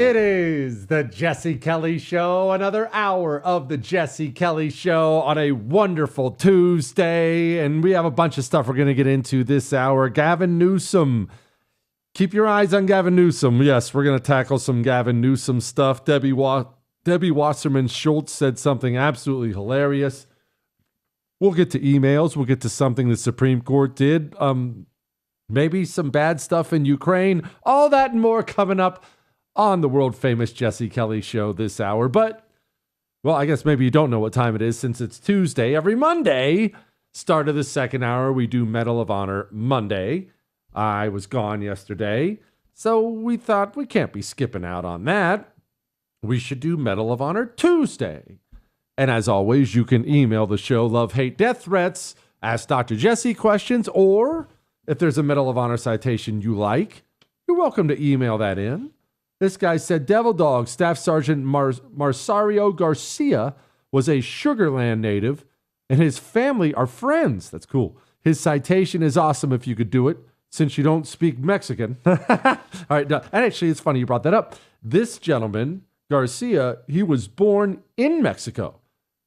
It is the Jesse Kelly Show, another hour of the Jesse Kelly Show on a wonderful Tuesday. And we have a bunch of stuff we're going to get into this hour. Gavin Newsom. Keep your eyes on Gavin Newsom. Yes, we're going to tackle some Gavin Newsom stuff. Debbie Wasserman Schultz said something absolutely hilarious. We'll get to emails. We'll get to something the Supreme Court did. Maybe some bad stuff in Ukraine. All that and more coming up on the world-famous Jesse Kelly Show this hour. But, well, I guess maybe you don't know what time it is since it's Tuesday. Every Monday, start of the second hour, we do Medal of Honor Monday. I was gone yesterday, so we thought we can't be skipping out on that. We should do Medal of Honor Tuesday. And as always, you can email the show love, hate, death threats, ask Dr. Jesse questions, or if there's a Medal of Honor citation you like, you're welcome to email that in. This guy said, Devil Dog, Staff Sergeant Marcario Garcia was a Sugar Land native, and his family are friends. That's cool. His citation is awesome if you could do it, since you don't speak Mexican. All right, and actually, it's funny you brought that up. This gentleman, Garcia, he was born in Mexico.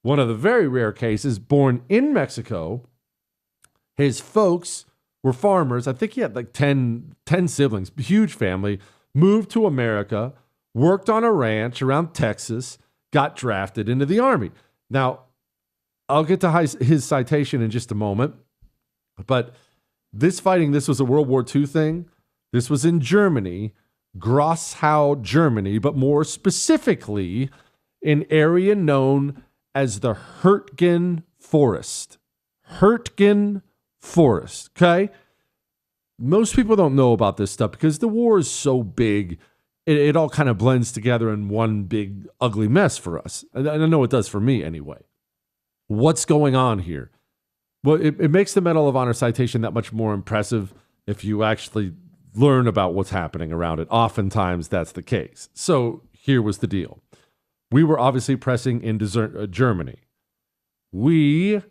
One of the very rare cases, born in Mexico. His folks were farmers. I think he had like 10 siblings, huge family. Moved to America, worked on a ranch around Texas, got drafted into the Army. Now, I'll get to his citation in just a moment, but this was a World War II thing. This was in Germany, Grosshau, Germany, but more specifically, an area known as the Hurtgen Forest. Hurtgen Forest, okay? Most people don't know about this stuff because the war is so big, it all kind of blends together in one big ugly mess for us. And I know it does for me anyway. What's going on here? Well, it makes the Medal of Honor citation that much more impressive if you actually learn about what's happening around it. Oftentimes that's the case. So here was the deal. We were obviously pressing into Germany. We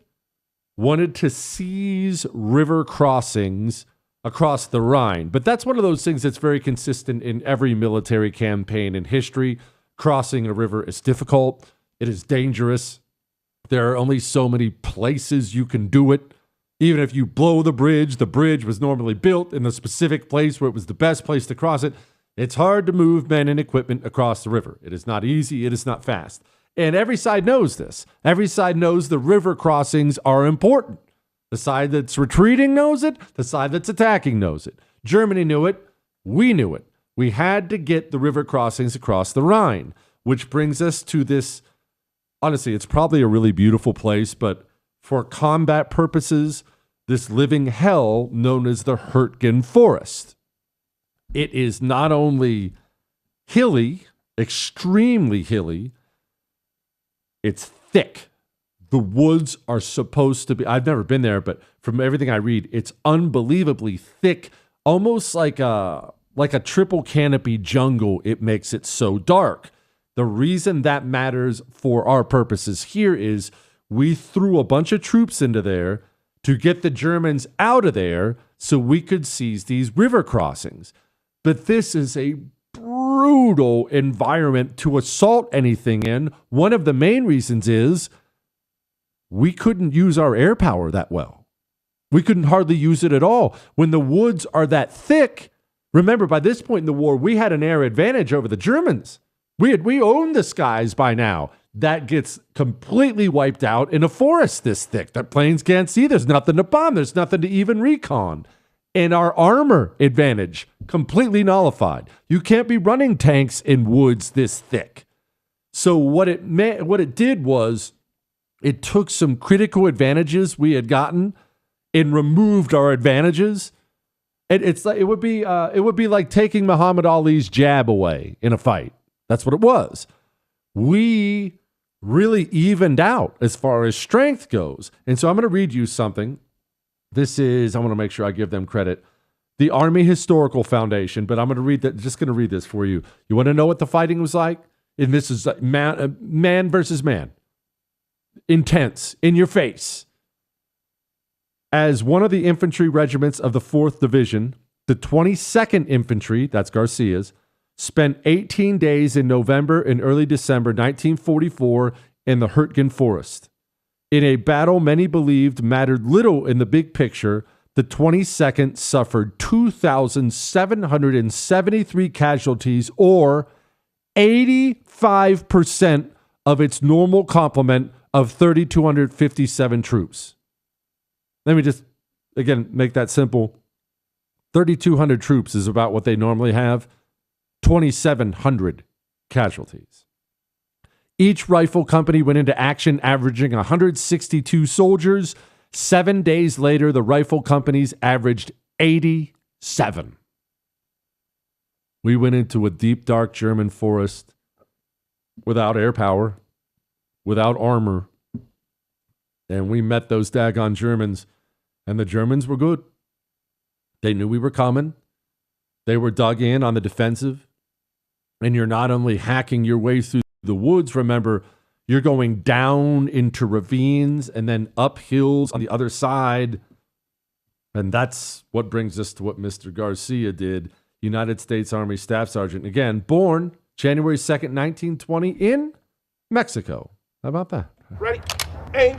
wanted to seize river crossings across the Rhine. But that's one of those things that's very consistent in every military campaign in history. Crossing a river is difficult. It is dangerous. There are only so many places you can do it. Even if you blow the bridge was normally built in the specific place where it was the best place to cross it. It's hard to move men and equipment across the river. It is not easy. It is not fast. And every side knows this. Every side knows the river crossings are important. The side that's retreating knows it. The side that's attacking knows it. Germany knew it. We knew it. We had to get the river crossings across the Rhine, which brings us to this. Honestly, it's probably a really beautiful place, but for combat purposes, this living hell known as the Hurtgen Forest. It is not only hilly, extremely hilly, it's thick. The woods are supposed to be, I've never been there, but from everything I read, it's unbelievably thick, almost like a triple canopy jungle. It makes it so dark. The reason that matters for our purposes here is we threw a bunch of troops into there to get the Germans out of there so we could seize these river crossings. But this is a brutal environment to assault anything in. One of the main reasons is we couldn't use our air power that well. We couldn't hardly use it at all. When the woods are that thick, remember, by this point in the war, we had an air advantage over the Germans. We owned the skies by now. That gets completely wiped out in a forest this thick that planes can't see. There's nothing to bomb. There's nothing to even recon. And our armor advantage completely nullified. You can't be running tanks in woods this thick. So what it did was it took some critical advantages we had gotten and removed our advantages. And it would be like taking Muhammad Ali's jab away in a fight. That's what it was. We really evened out as far as strength goes. And so I'm going to read you something. I want to make sure I give them credit. The Army Historical Foundation, but I'm going to read that. Just going to read this for you. You want to know what the fighting was like? And this is man versus man. Intense, in your face. As one of the infantry regiments of the 4th Division, the 22nd Infantry, that's Garcia's, spent 18 days in November and early December 1944 in the Hurtgen Forest. In a battle many believed mattered little in the big picture, the 22nd suffered 2,773 casualties, or 85% of its normal complement of 3,257 troops. Let me just, again, make that simple. 3,200 troops is about what they normally have. 2,700 casualties. Each rifle company went into action averaging 162 soldiers. 7 days later, the rifle companies averaged 87. We went into a deep, dark German forest without air power, without armor, and we met those daggone Germans, and the Germans were good. They knew we were coming. They were dug in on the defensive, and you're not only hacking your way through the woods, remember, you're going down into ravines and then up hills on the other side. And that's what brings us to what Mr. Garcia did, United States Army Staff Sergeant. Again, born January 2nd, 1920 in Mexico. How about that? Ready, aim,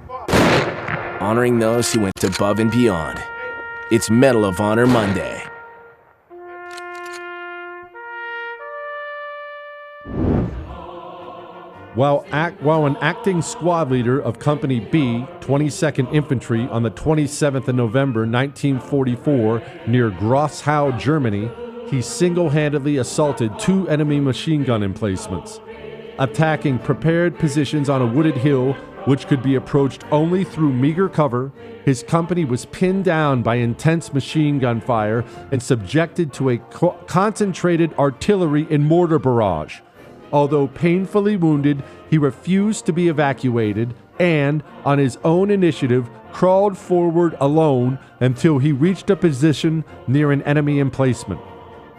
fire. Honoring those who went above and beyond. It's Medal of Honor Monday. While an acting squad leader of Company B, 22nd Infantry, on the 27th of November, 1944, near Grosshau, Germany, he single-handedly assaulted 2 enemy machine gun emplacements. Attacking prepared positions on a wooded hill, which could be approached only through meager cover, his company was pinned down by intense machine gun fire and subjected to a concentrated artillery and mortar barrage. Although painfully wounded, he refused to be evacuated and, on his own initiative, crawled forward alone until he reached a position near an enemy emplacement.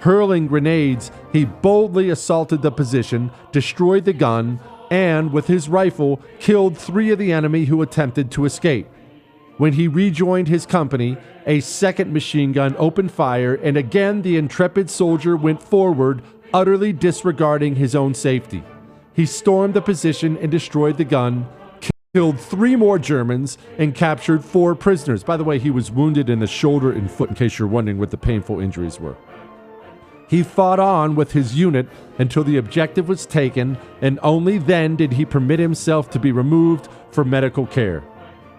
Hurling grenades, he boldly assaulted the position, destroyed the gun, and, with his rifle, killed 3 of the enemy who attempted to escape. When he rejoined his company, a second machine gun opened fire, and again the intrepid soldier went forward, utterly disregarding his own safety. He stormed the position and destroyed the gun, killed 3 more Germans, and captured 4 prisoners. By the way, he was wounded in the shoulder and foot, in case you're wondering what the painful injuries were. He fought on with his unit until the objective was taken, and only then did he permit himself to be removed for medical care.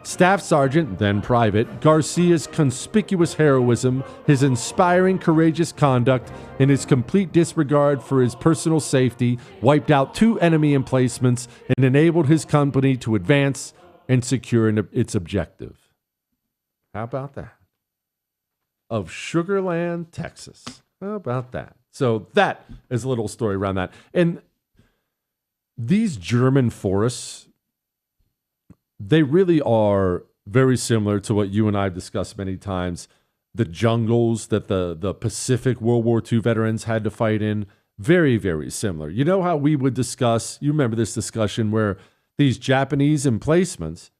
Staff Sergeant, then Private, Garcia's conspicuous heroism, his inspiring courageous conduct, and his complete disregard for his personal safety wiped out 2 enemy emplacements and enabled his company to advance and secure its objective. How about that? Of Sugar Land, Texas. How about that? So that is a little story around that. And these German forests, they really are very similar to what you and I have discussed many times. The jungles that the Pacific World War II veterans had to fight in, very, very similar. You know how we would discuss, you remember this discussion where these Japanese emplacements,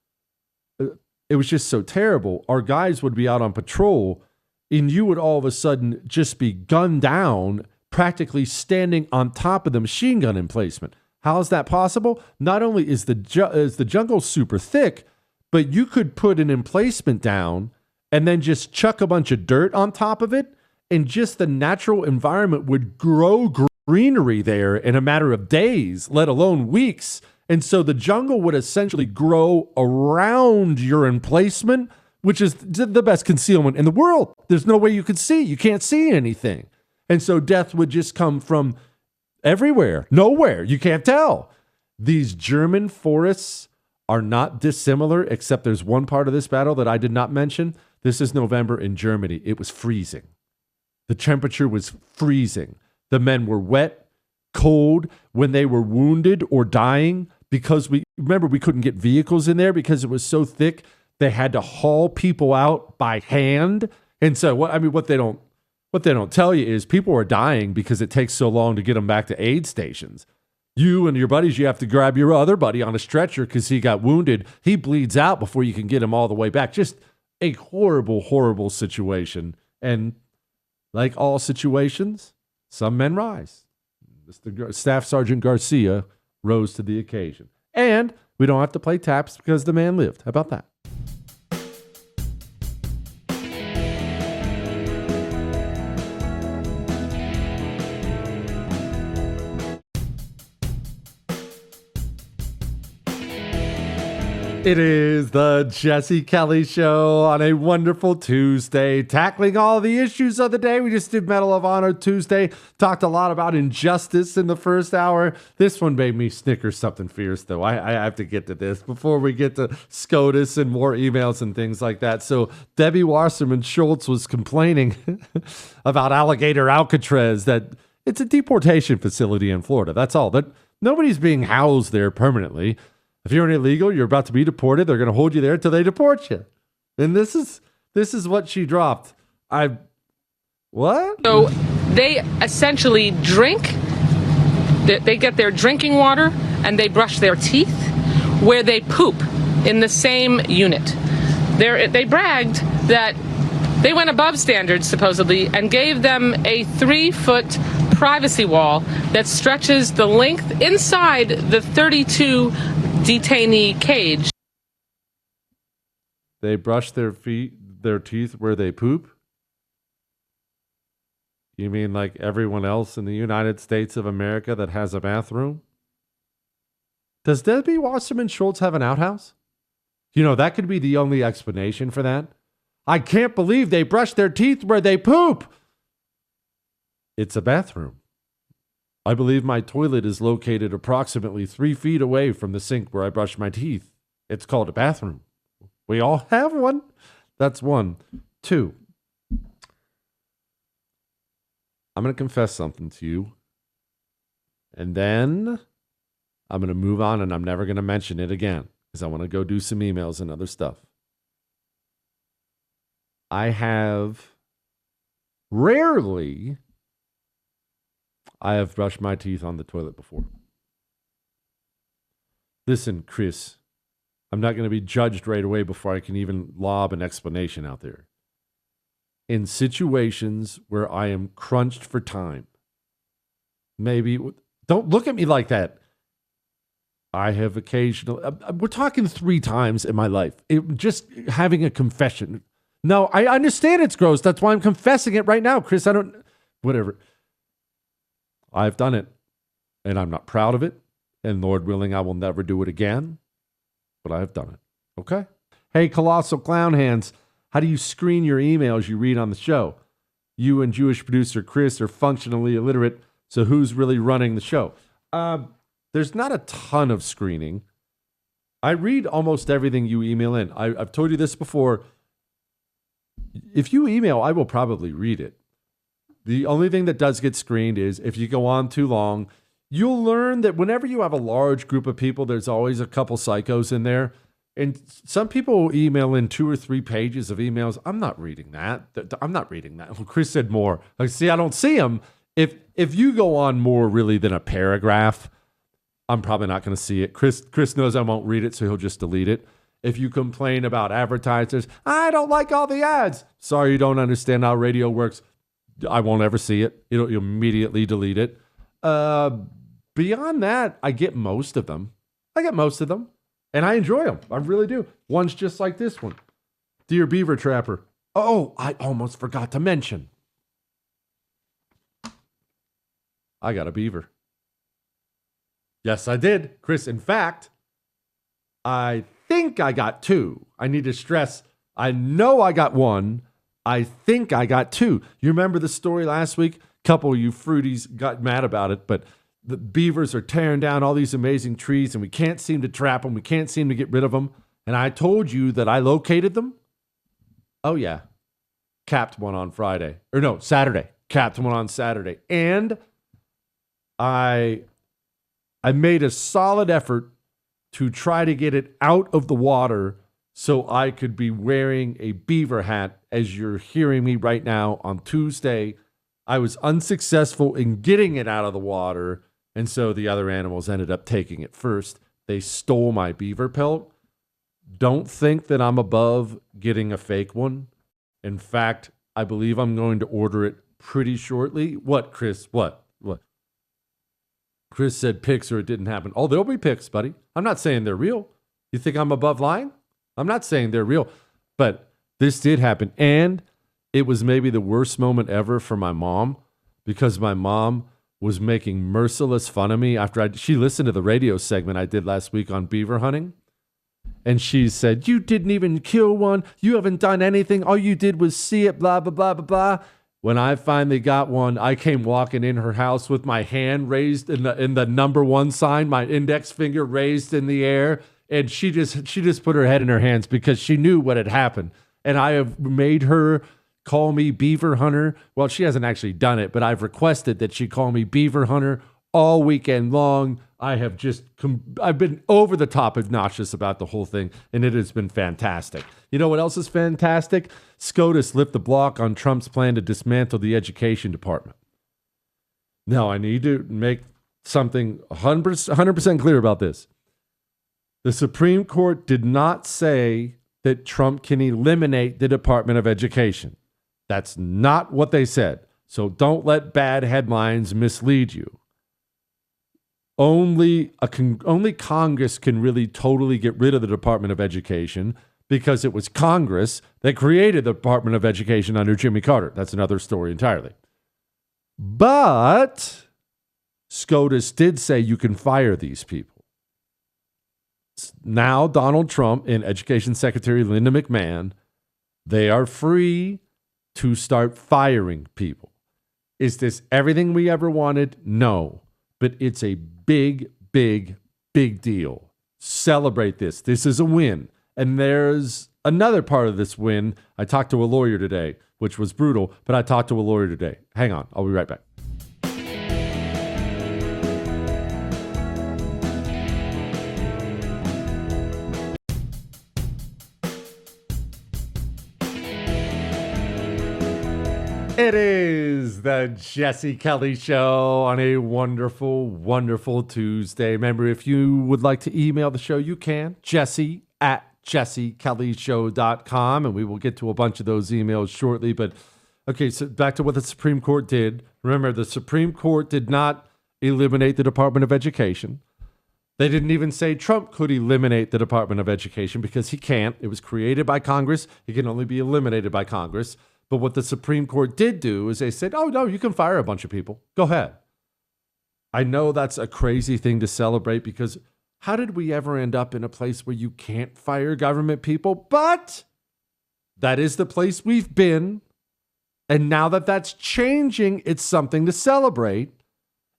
it was just so terrible. Our guys would be out on patrol, and you would all of a sudden just be gunned down, practically standing on top of the machine gun emplacement. How is that possible? Not only is the jungle super thick, but you could put an emplacement down and then just chuck a bunch of dirt on top of it, and just the natural environment would grow greenery there in a matter of days, let alone weeks. And so the jungle would essentially grow around your emplacement, which is the best concealment in the world. There's no way you could see. You can't see anything. And so death would just come from everywhere, nowhere. You can't tell. These German forests are not dissimilar, except there's one part of this battle that I did not mention. This is November in Germany. It was freezing. The temperature was freezing. The men were wet, cold. When they were wounded or dying, because we couldn't get vehicles in there because it was so thick, they had to haul people out by hand. And so what they don't tell you is people are dying because it takes so long to get them back to aid stations. You and your buddies, you have to grab your other buddy on a stretcher because he got wounded. He bleeds out before you can get him all the way back. Just a horrible, horrible situation. And like all situations, some men rise. Mr. Staff Sergeant Garcia rose to the occasion. And we don't have to play taps because the man lived. How about that? It is the Jesse Kelly Show on a wonderful Tuesday, tackling all the issues of the day. We just did Medal of Honor Tuesday, talked a lot about injustice in the first hour. This one made me snicker something fierce, though. I have to get to this before we get to SCOTUS and more emails and things like that. So Debbie Wasserman Schultz was complaining about Alligator Alcatraz, that it's a deportation facility in Florida. That's all. That nobody's being housed there permanently. If you're an illegal, you're about to be deported. They're going to hold you there until they deport you. And this is what she dropped. What? So they essentially drink. They get their drinking water and they brush their teeth where they poop in the same unit. They bragged that they went above standards, supposedly, and gave them a 3-foot privacy wall that stretches the length inside the 32 detainee cage. They brush their teeth where they poop? You mean like everyone else in the United States of America that has a bathroom? Does Debbie Wasserman Schultz have an outhouse? You know, that could be the only explanation for that. I can't believe they brush their teeth where they poop. It's a bathroom. I believe my toilet is located approximately 3 feet away from the sink where I brush my teeth. It's called a bathroom. We all have one. That's one. 2. I'm going to confess something to you. And then I'm going to move on, and I'm never going to mention it again because I want to go do some emails and other stuff. I have brushed my teeth on the toilet before. Listen, Chris, I'm not going to be judged right away before I can even lob an explanation out there. In situations where I am crunched for time, maybe, don't look at me like that. I have occasionally, we're talking 3 times in my life, just having a confession. No, I understand it's gross. That's why I'm confessing it right now, Chris. Whatever. I've done it, and I'm not proud of it, and Lord willing, I will never do it again, but I have done it, okay? Hey, Colossal Clown Hands, how do you screen your emails you read on the show? You and Jewish producer Chris are functionally illiterate, so who's really running the show? There's not a ton of screening. I read almost everything you email in. I've told you this before. If you email, I will probably read it. The only thing that does get screened is if you go on too long, you'll learn that whenever you have a large group of people, there's always a couple psychos in there. And some people will email in 2 or 3 pages of emails. I'm not reading that. I'm not reading that. Well, Chris said more. Like, see, I don't see them. If you go on more really than a paragraph, I'm probably not going to see it. Chris knows I won't read it, so he'll just delete it. If you complain about advertisers, I don't like all the ads. Sorry, you don't understand how radio works. I won't ever see it. It'll immediately delete it. Beyond that, I get most of them. And I enjoy them. I really do. One's just like this one. Dear Beaver Trapper. Oh, I almost forgot to mention. I got a beaver. Yes, I did, Chris. In fact, I think I got 2. I need to stress, I know I got 1. I think I got 2. You remember the story last week? A couple of you fruities got mad about it, but the beavers are tearing down all these amazing trees and we can't seem to trap them. We can't seem to get rid of them. And I told you that I located them. Oh, yeah. Capped one on Friday. Or no, Saturday. Capped one on Saturday. And I made a solid effort to try to get it out of the water so I could be wearing a beaver hat as you're hearing me right now on Tuesday. I was unsuccessful in getting it out of the water, and so the other animals ended up taking it first. They stole my beaver pelt. Don't think that I'm above getting a fake one. In fact, I believe I'm going to order it pretty shortly. What, Chris? What? Chris said pics or it didn't happen. Oh, there'll be pics, buddy. I'm not saying they're real. You think I'm above lying? I'm not saying they're real. But this did happen. And it was maybe the worst moment ever for my mom because my mom was making merciless fun of me after she listened to the radio segment I did last week on beaver hunting. And she said, you didn't even kill one. You haven't done anything. All you did was see it, blah, blah, blah, blah, blah. When I finally got one, I came walking in her house with my hand raised in the number one sign, my index finger raised in the air. And she just put her head in her hands because she knew what had happened. And I have made her call me Beaver Hunter. Well, she hasn't actually done it, but I've requested that she call me Beaver Hunter all weekend long. I've been over the top obnoxious about the whole thing, and it has been fantastic. You know what else is fantastic? SCOTUS lift the block on Trump's plan to dismantle the education department. Now, I need to make something 100% clear about this. The Supreme Court did not say that Trump can eliminate the Department of Education. That's not what they said. So don't let bad headlines mislead you. Only Congress can really totally get rid of the Department of Education because it was Congress that created the Department of Education under Jimmy Carter. That's another story entirely. But SCOTUS did say you can fire these people. Now Donald Trump and Education Secretary Linda McMahon, they are free to start firing people. Is this everything we ever wanted? No. But it's a big, big, big deal. Celebrate this. This is a win. And there's another part of this win. I talked to a lawyer today, which was brutal, but I talked to a lawyer today. Hang on. I'll be right back. It is the Jesse Kelly Show on a wonderful, wonderful Tuesday. Remember, if you would like to email the show, you can. Jesse@jessekellyshow.com, and we will get to a bunch of those emails shortly. But, okay, so back to what the Supreme Court did. Remember, the Supreme Court did not eliminate the Department of Education. They didn't even say Trump could eliminate the Department of Education because he can't. It was created by Congress. It can only be eliminated by Congress. But what the Supreme Court did do is they said, oh, no, you can fire a bunch of people. Go ahead. I know that's a crazy thing to celebrate because how did we ever end up in a place where you can't fire government people? But that is the place we've been. And now that that's changing, it's something to celebrate.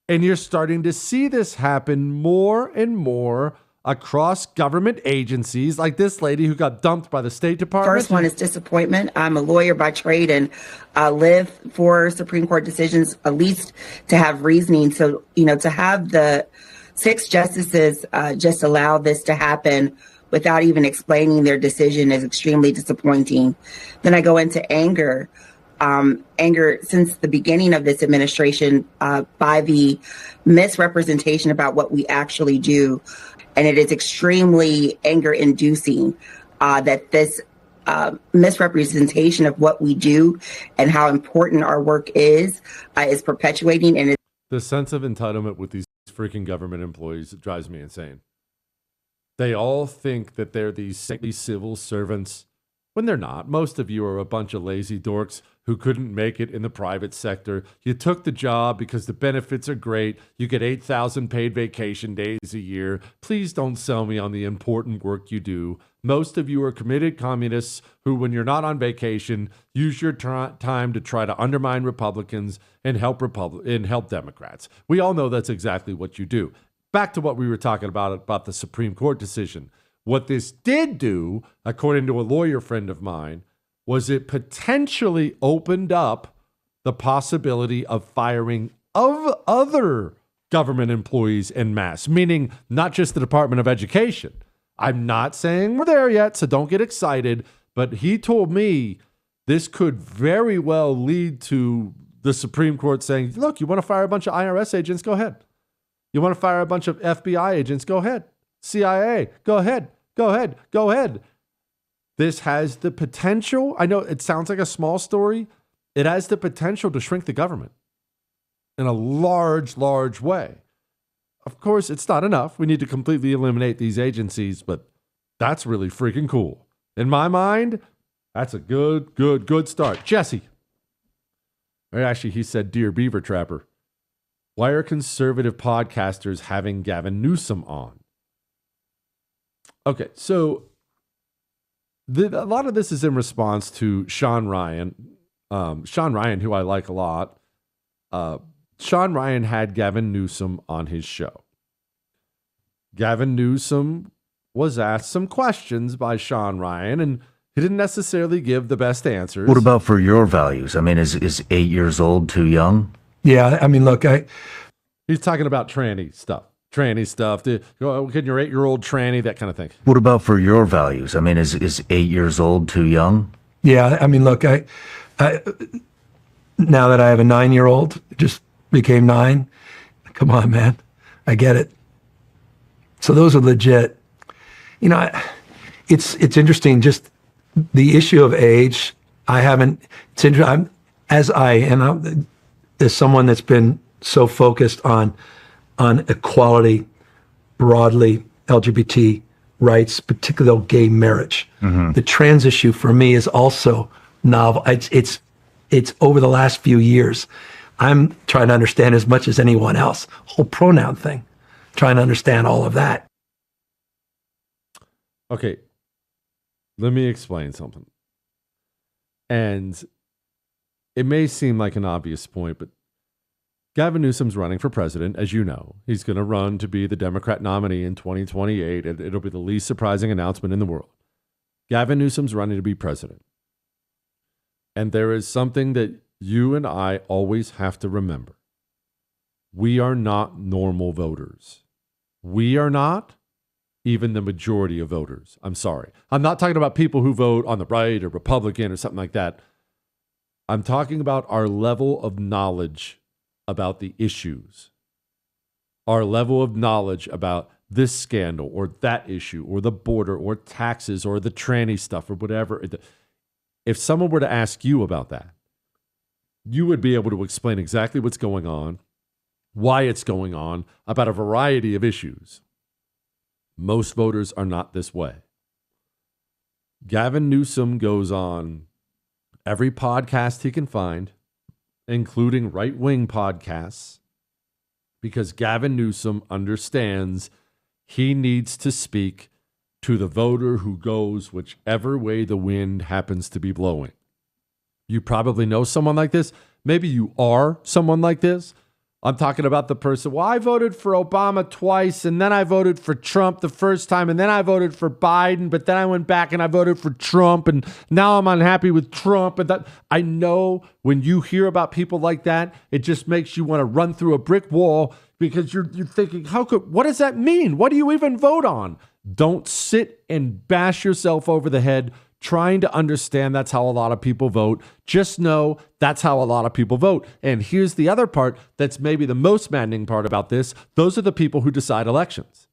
And you're starting to see this happen more and more across government agencies, like this lady who got dumped by the State Department. First one is disappointment. I'm a lawyer by trade and live for Supreme Court decisions, at least to have reasoning. So, to have the 6 justices just allow this to happen without even explaining their decision is extremely disappointing. Then I go into anger. Anger since the beginning of this administration by the misrepresentation about what we actually do. And it is extremely anger-inducing that this misrepresentation of what we do and how important our work is perpetuating. And the sense of entitlement with these freaking government employees drives me insane. They all think that they're these civil servants when they're not. Most of you are a bunch of lazy dorks who couldn't make it in the private sector. You took the job because the benefits are great. You get 8,000 paid vacation days a year. Please don't sell me on the important work you do. Most of you are committed communists who, when you're not on vacation, use your time to try to undermine Republicans and help Democrats. We all know that's exactly what you do. Back to what we were talking about the Supreme Court decision. What this did do, according to a lawyer friend of mine, was it potentially opened up the possibility of firing of other government employees en masse, meaning not just the Department of Education. I'm not saying we're there yet, so don't get excited, but he told me this could very well lead to the Supreme Court saying, look, you want to fire a bunch of IRS agents? Go ahead. You want to fire a bunch of FBI agents? Go ahead. CIA, go ahead. Go ahead. Go ahead. This has the potential. I know it sounds like a small story, it has the potential to shrink the government in a large, large way. Of course, it's not enough. We need to completely eliminate these agencies, but that's really freaking cool. In my mind, that's a good start. Jesse. Or actually, he said, Dear Beaver Trapper, why are conservative podcasters having Gavin Newsom on? Okay, so a lot of this is in response to Sean Ryan. Sean Ryan, who I like a lot. Sean Ryan had Gavin Newsom on his show. Gavin Newsom was asked some questions by Sean Ryan, and he didn't necessarily give the best answers. What about for your values? I mean, is 8 years old too young? Yeah, I mean, look, He's talking about tranny stuff. Can your 8-year-old tranny, that kind of thing. What about for your values? I mean, is 8 years old too young? yeah, I mean, look, I now that I have a 9-year-old, just became 9. Come on, man, I get it. So those are legit. You know, it's interesting. Just the issue of age. It's interesting. As someone that's been so focused on equality, broadly, LGBT rights, particularly gay marriage. Mm-hmm. The trans issue for me is also novel. It's over the last few years, I'm trying to understand as much as anyone else. Whole pronoun thing, trying to understand all of that. Okay, let me explain something. And it may seem like an obvious point, but Gavin Newsom's running for president, as you know. He's going to run to be the Democrat nominee in 2028. It'll be the least surprising announcement in the world. Gavin Newsom's running to be president. And there is something that you and I always have to remember. We are not normal voters. We are not even the majority of voters. I'm sorry. I'm not talking about people who vote on the right or Republican or something like that. I'm talking about our level of knowledge about the issues, our level of knowledge about this scandal or that issue or the border or taxes or the tranny stuff or whatever. If someone were to ask you about that, you would be able to explain exactly what's going on, why it's going on, about a variety of issues. Most voters are not this way. Gavin Newsom goes on every podcast he can find, including right-wing podcasts, because Gavin Newsom understands he needs to speak to the voter who goes whichever way the wind happens to be blowing. You probably know someone like this. Maybe you are someone like this. I'm talking about the person, well, I voted for Obama twice, and then I voted for Trump the first time, and then I voted for Biden, but then I went back and I voted for Trump, and now I'm unhappy with Trump. And that, I know when you hear about people like that, it just makes you want to run through a brick wall because you're thinking, what does that mean? What do you even vote on? Don't sit and bash yourself over the head trying to understand that's how a lot of people vote. Just know that's how a lot of people vote. And here's the other part that's maybe the most maddening part about this. Those are the people who decide elections.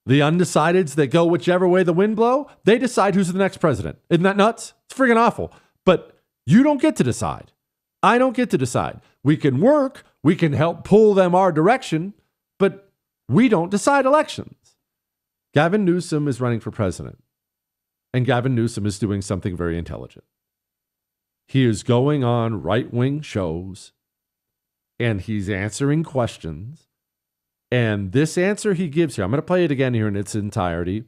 The undecideds that go whichever way the wind blow, they decide who's the next president. Isn't that nuts? It's friggin' awful. But you don't get to decide. I don't get to decide. We can work, we can help pull them our direction, but we don't decide elections. Gavin Newsom is running for president. And Gavin Newsom is doing something very intelligent. He is going on right-wing shows, and he's answering questions. And this answer he gives here, I'm going to play it again here in its entirety.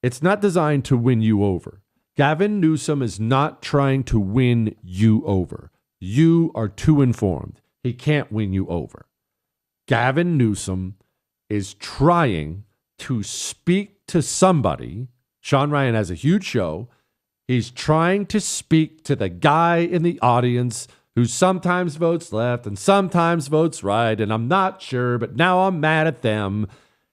It's not designed to win you over. Gavin Newsom is not trying to win you over. You are too informed. He can't win you over. Gavin Newsom is trying to speak to somebody. Sean Ryan has a huge show. He's trying to speak to the guy in the audience who sometimes votes left and sometimes votes right, and I'm not sure, but now I'm mad at them.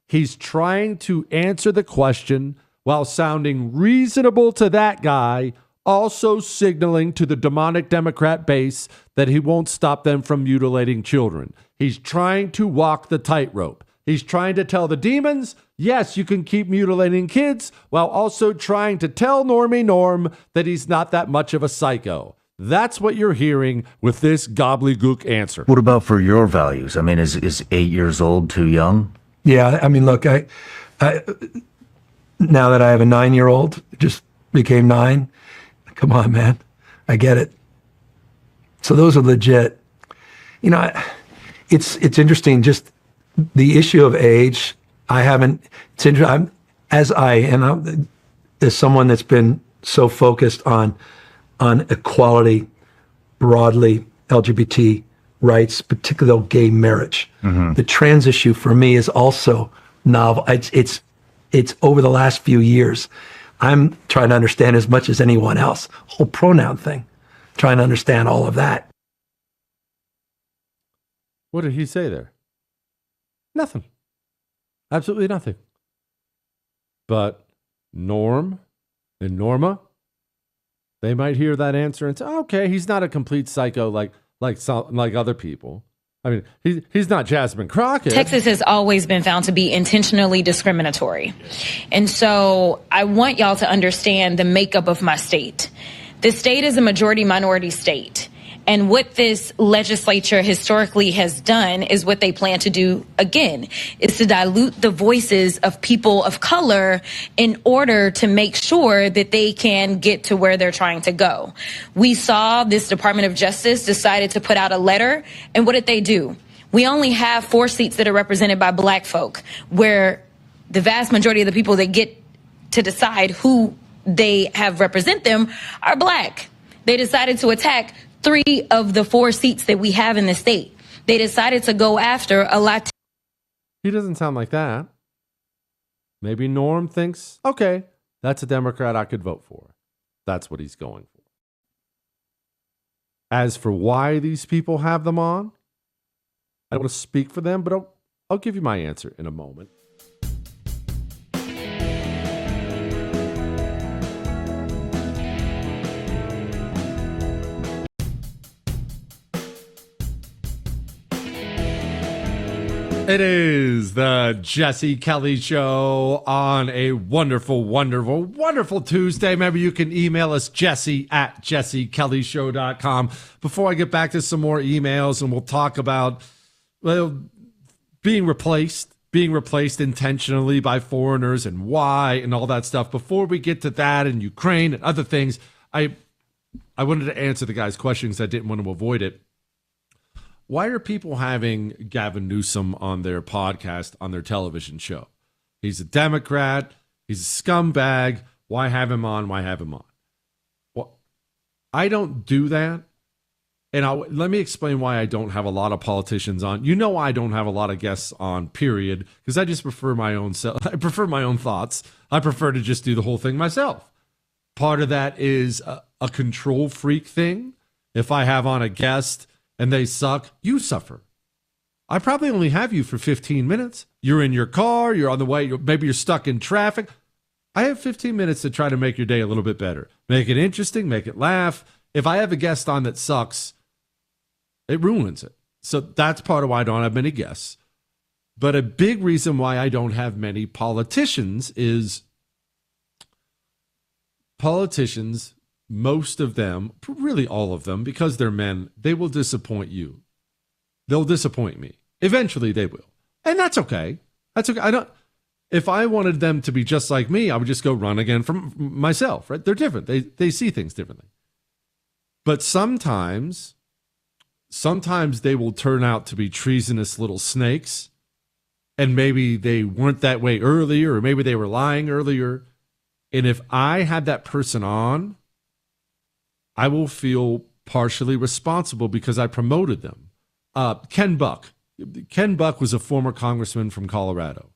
He's trying to answer the question while sounding reasonable to that guy, also signaling to the demonic Democrat base that he won't stop them from mutilating children. He's trying to walk the tightrope. He's trying to tell the demons, yes, you can keep mutilating kids, while also trying to tell Normie Norm that he's not that much of a psycho. That's what you're hearing with this gobbledygook answer. What about for your values? I mean, is 8 years old too young? Yeah, I mean, look, I now that I have a 9-year-old, just became 9. Come on, man, I get it. So those are legit. You know, it's interesting. Just the issue of age. I haven't. It's interesting. As someone that's been so focused on equality, broadly LGBT rights, particularly gay marriage. The trans issue for me is also novel. It's over the last few years. I'm trying to understand as much as anyone else. Whole pronoun thing, trying to understand all of that. What did he say there? Nothing. Absolutely nothing. But Norm and Norma, they might hear that answer and say, okay, he's not a complete psycho like other people. I mean, he's not Jasmine Crockett. Texas has always been found to be intentionally discriminatory. And so I want y'all to understand the makeup of my state. The state is a majority minority state. And what this legislature historically has done is what they plan to do again, is to dilute the voices of people of color in order to make sure that they can get to where they're trying to go. We saw this Department of Justice decided to put out a letter, and what did they do? We only have 4 seats that are represented by black folk, where the vast majority of the people that get to decide who they have represent them are black. They decided to attack 3 of the 4 seats that we have in the state. They decided to go after a Latino. He doesn't sound like that. Maybe Norm thinks, okay, that's a Democrat I could vote for. That's what he's going for. As for why these people have them on, I don't want to speak for them, but I'll give you my answer in a moment. It is the Jesse Kelly Show on a wonderful, wonderful, wonderful Tuesday. Maybe you can email us, jesse@jessekellyshow.com. Before I get back to some more emails, and we'll talk about, well, being replaced intentionally by foreigners and why and all that stuff. Before we get to that and Ukraine and other things, I wanted to answer the guy's questions. I didn't want to avoid it. Why are people having Gavin Newsom on their podcast, on their television show? He's a Democrat. He's a scumbag. Why have him on? Why have him on? Well, I don't do that. And let me explain why I don't have a lot of politicians on. You know, I don't have a lot of guests on, period, because I just prefer my own self. I prefer my own thoughts. I prefer to just do the whole thing myself. Part of that is a control freak thing. If I have on a guest and they suck, you suffer. I probably only have you for 15 minutes. You're in your car, you're on the way, maybe you're stuck in traffic. I have 15 minutes to try to make your day a little bit better. Make it interesting, make it laugh. If I have a guest on that sucks, it ruins it. So that's part of why I don't have many guests. But a big reason why I don't have many politicians is politicians, most of them, really all of them, because they're men, they will disappoint you. They'll disappoint me. Eventually they will. And that's okay. That's okay. If I wanted them to be just like me, I would just go run again from myself, right? They're different. They see things differently. But sometimes they will turn out to be treasonous little snakes, and maybe they weren't that way earlier, or maybe they were lying earlier. And if I had that person on, I will feel partially responsible because I promoted them. Ken Buck. Ken Buck was a former congressman from Colorado.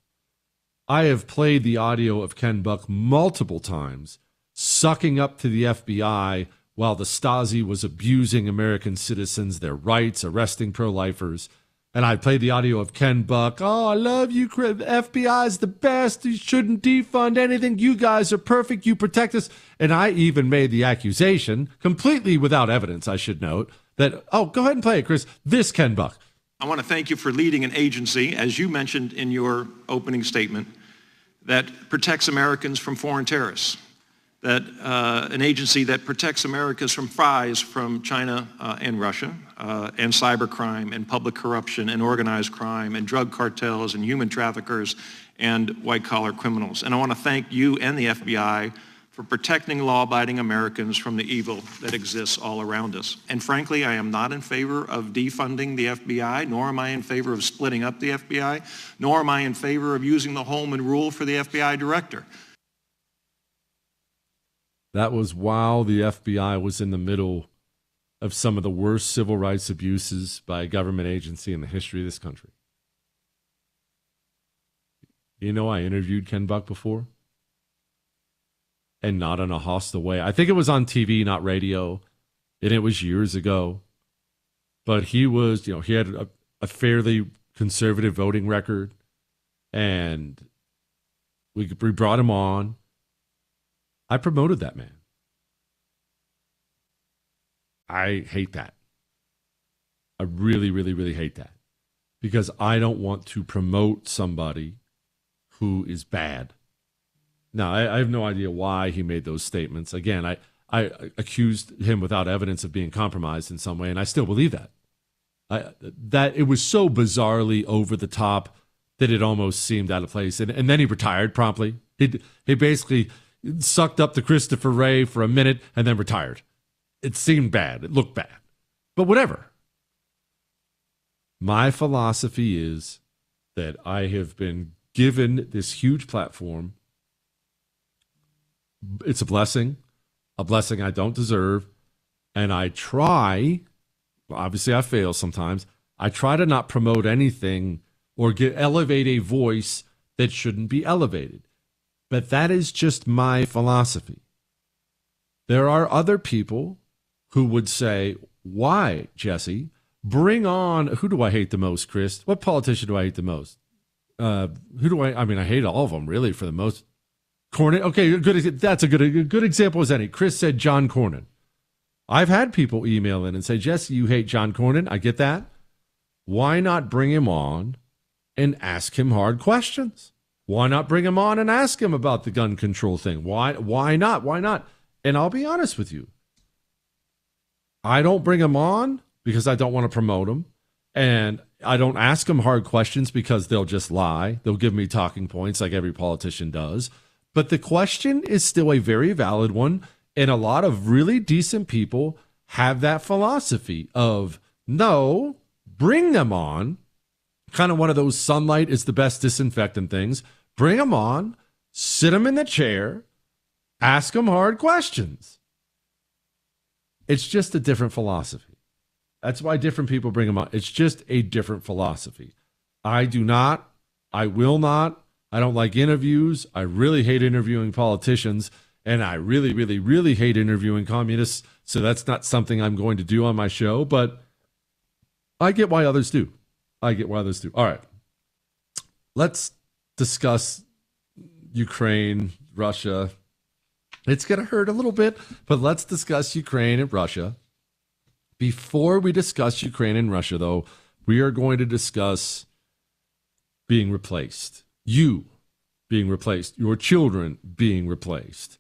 I have played the audio of Ken Buck multiple times, sucking up to the FBI while the Stasi was abusing American citizens, their rights, arresting pro-lifers. And I played the audio of Ken Buck. Oh, I love you. The FBI is the best. You shouldn't defund anything. You guys are perfect. You protect us. And I even made the accusation, completely without evidence, I should note, that, oh, go ahead and play it, Chris. This Ken Buck. I want to thank you for leading an agency, as you mentioned in your opening statement, that protects Americans from foreign terrorists. that an agency that protects Americans from spies from China and Russia, and cybercrime and public corruption and organized crime and drug cartels and human traffickers and white-collar criminals. And I want to thank you and the FBI for protecting law-abiding Americans from the evil that exists all around us. And frankly, I am not in favor of defunding the FBI, nor am I in favor of splitting up the FBI, nor am I in favor of using the Holman Rule for the FBI director. That was while the FBI was in the middle of some of the worst civil rights abuses by a government agency in the history of this country. You know, I interviewed Ken Buck before, and not in a hostile way. I think it was on TV, not radio, and it was years ago. But he was, he had a fairly conservative voting record, and we brought him on. I promoted that man. I hate that. I really, really, really hate that, because I don't want to promote somebody who is bad. Now, I have no idea why he made those statements. Again, I accused him without evidence of being compromised in some way, and I still believe that. That it was so bizarrely over the top that it almost seemed out of place. And then he retired promptly. He basically sucked up to Christopher Wray for a minute and then retired. It seemed bad. It looked bad. But whatever. My philosophy is that I have been given this huge platform. It's a blessing I don't deserve. And I try, obviously I fail sometimes, I try to not promote anything or elevate a voice that shouldn't be elevated. But that is just my philosophy. There are other people who would say, why, Jesse? Bring on, who do I hate the most, Chris? What politician do I hate the most? I hate all of them, really, for the most. Cornyn, okay, good. That's a good example as any. Chris said John Cornyn. I've had people email in and say, Jesse, you hate John Cornyn. I get that. Why not bring him on and ask him hard questions? Why not bring him on and ask him about the gun control thing? Why not? Why not? And I'll be honest with you. I don't bring him on because I don't want to promote him. And I don't ask him hard questions because they'll just lie. They'll give me talking points like every politician does. But the question is still a very valid one. And a lot of really decent people have that philosophy of, no, bring them on. Kind of one of those sunlight is the best disinfectant things. Bring them on, sit them in the chair, ask them hard questions. It's just a different philosophy. That's why different people bring them on. It's just a different philosophy. I do not. I will not. I don't like interviews. I really hate interviewing politicians. And I really, really, really hate interviewing communists. So that's not something I'm going to do on my show. But I get why others do. All right. Let's discuss Ukraine, Russia. It's going to hurt a little bit, but let's discuss Ukraine and Russia. Before we discuss Ukraine and Russia, though, we are going to discuss being replaced. You being replaced. Your children being replaced.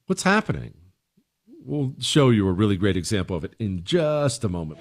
What's happening? We'll show you a really great example of it in just a moment.